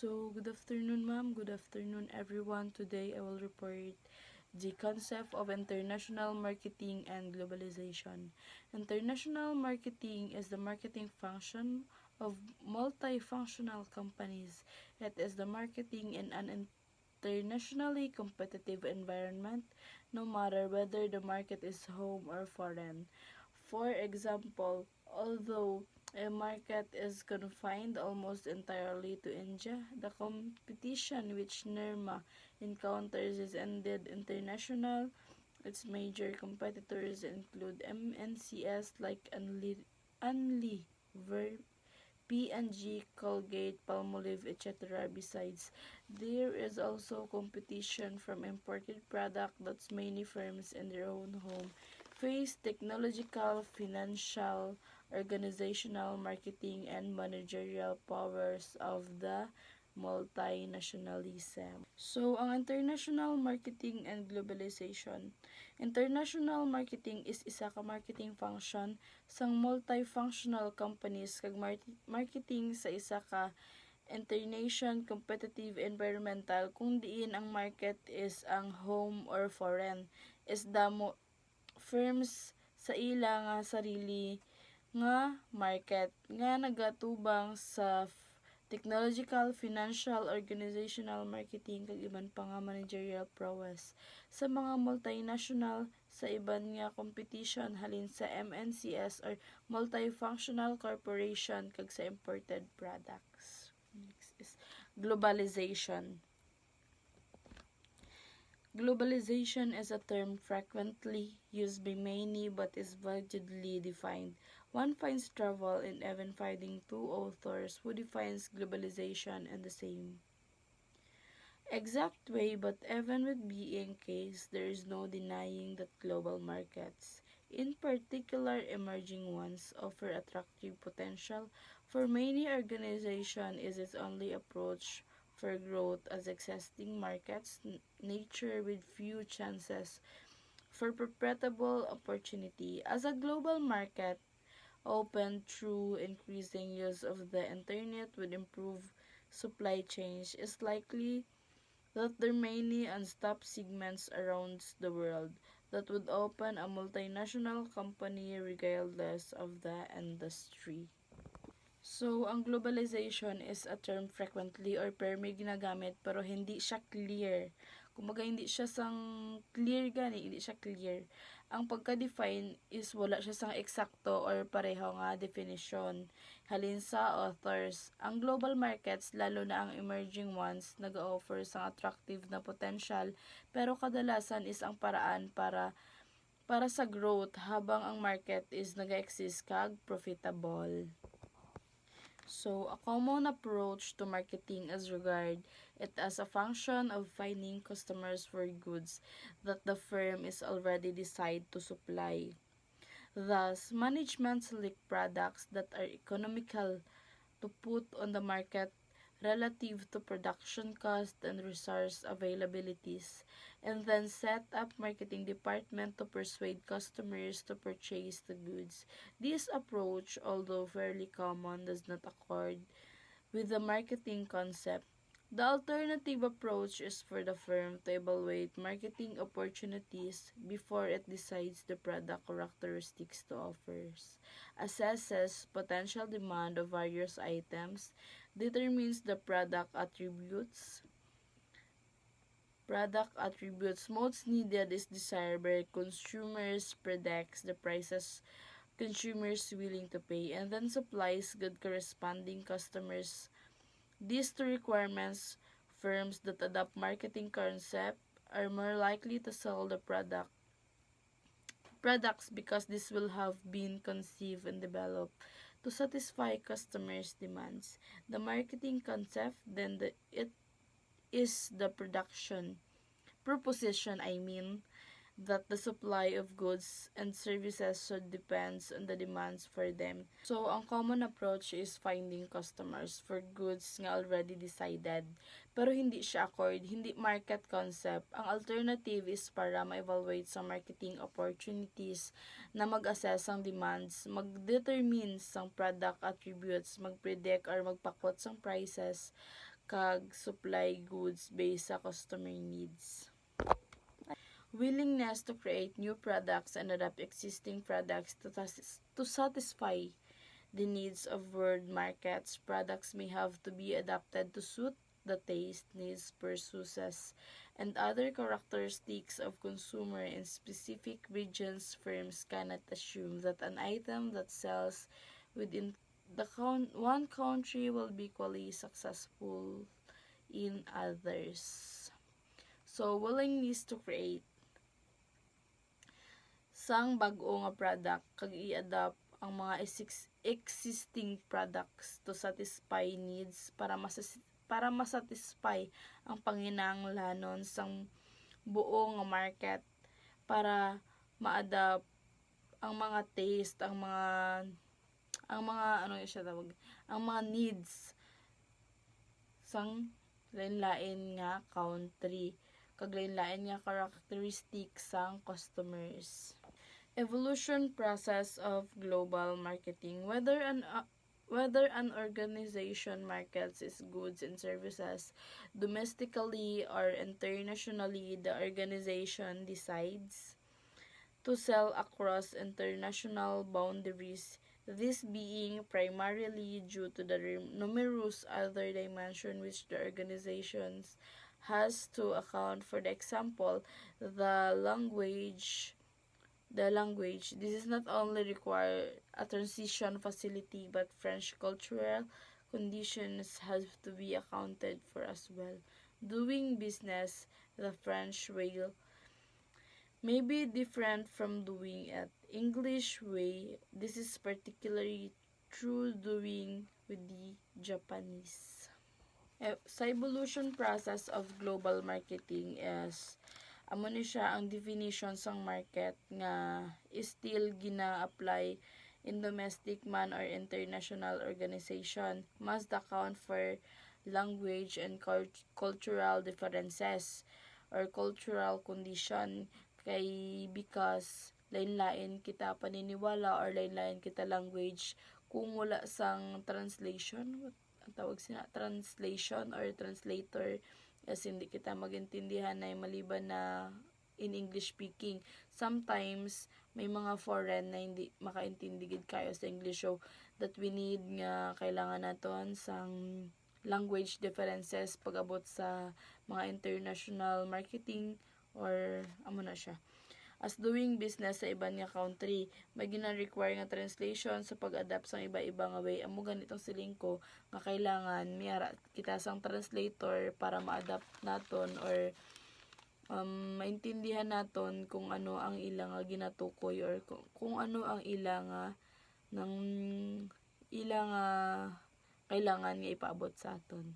So, good afternoon, ma'am. Good afternoon, everyone. Today, I will report the concept of international marketing and globalization. International marketing is the marketing function of multifunctional companies. It is the marketing in an internationally competitive environment, no matter whether the market is home or foreign. For example, although a market is confined almost entirely to India, the competition which Nirma encounters is indeed international. Its major competitors include MNCs like Unilever, P&G, Colgate, Palmolive, etc. Besides, there is also competition from imported product that many firms in their own home face technological, financial, organizational, marketing, and managerial powers of the multinationalism. So, ang international marketing and globalization. International marketing is isa ka marketing function sang multifunctional companies kag marketing sa isa ka internation competitive environmental kung diin ang market is ang home or foreign is damo firms sa ila nga sarili nga market nga nagatubang sa technological, financial, organizational, marketing kag iban pa nga managerial prowess sa mga multinational sa iban nga competition halin sa MNCs or multifunctional corporation kag sa imported products. Next is globalization. Globalization is a term frequently used by many but is vaguely defined. One finds trouble in even finding two authors who defines globalization in the same exact way, but even with being case, there is no denying that global markets, in particular emerging ones, offer attractive potential for many organizations is its only approach for growth as existing markets nature with few chances for perpetuable opportunity. As a global market opened through increasing use of the internet with improved supply chains, is likely that there are many untapped segments around the world that would open a multinational company regardless of the industry. So, ang globalization is a term frequently or permi ginagamit pero hindi siya clear. Kumbaga hindi siya sang clear gani, hindi siya clear. Ang pagka-define is wala siya sang eksakto or pareho nga definition. Halin sa authors, ang global markets, lalo na ang emerging ones, nag-offer sang attractive na potential pero kadalasan is ang paraan para sa growth habang ang market is nag-exist kag profitable. So, a common approach to marketing is regard it as a function of finding customers for goods that the firm is already decided to supply. Thus, management select products that are economical to put on the market relative to production cost and resource availabilities, and then set up marketing department to persuade customers to purchase the goods. This approach, although fairly common, does not accord with the marketing concept. The alternative approach is for the firm to evaluate marketing opportunities before it decides the product characteristics to offers, assesses potential demand of various items, determines the product attributes most needed is desired by consumers, predicts the prices consumers willing to pay, and then supplies good corresponding customers. These two requirements, firms that adopt marketing concept are more likely to sell the products because this will have been conceived and developed to satisfy customers' demands. The marketing concept, then it is the proposition, that the supply of goods and services should depends on the demands for them. So, ang common approach is finding customers for goods nga already decided. Pero hindi siya accord, hindi market concept. Ang alternative is para ma-evaluate sa marketing opportunities na mag-assess ang demands, mag-determine sang product attributes, mag-predict or magpakot sang prices, kag supply goods based sa customer needs. Willingness to create new products and adapt existing products to satisfy the needs of world markets. Products may have to be adapted to suit the taste, needs, pursuits, and other characteristics of consumer in specific regions. Firms cannot assume that an item that sells within one country will be equally successful in others. So, willingness to create sang bag-o nga product kag i-adapt ang mga existing products to satisfy needs para masatisfy ang panginahanglanon sang buo nga market, para ma-adapt ang mga taste, ang mga ano siya tawag, ang mga needs sang lain-lain nga country kag lain-lain nga characteristics sang customers. Evolution process of global marketing. Whether an organization markets its goods and services domestically or internationally, the organization decides to sell across international boundaries, this being primarily due to the numerous other dimensions which the organizations has to account for. The example, the language. This is not only require a transition facility, but French cultural conditions have to be accounted for as well. Doing business the French way may be different from doing it English way. This is particularly true doing with the Japanese. Sa evolution process of global marketing is amo ni siya ang definition sang market nga still gina-apply in domestic man or international organization. Must account for language and cultural differences or cultural condition, kay because lain-lain kita paniniwala or lain-lain kita language kung wala sang translation, ang tawag sina translation or translator, as hindi kita magintindihan na maliban na in English speaking. Sometimes may mga foreign na hindi makaintindi gid kayo sa English, so that we need nga kailangan naton sang language differences pag-abot sa mga international marketing or amo na siya. As doing business sa iban nga country, may gina-require nga translation sa pag-adapt sa iba-iba nga way. Amo ganitong siling ko nga kailangan miyara kita sang translator para ma-adapt naton or maintindihan naton kung ano ang ilang nga ginatukoy or kung ano ang ilang nga kailangan nga ipaabot sa aton.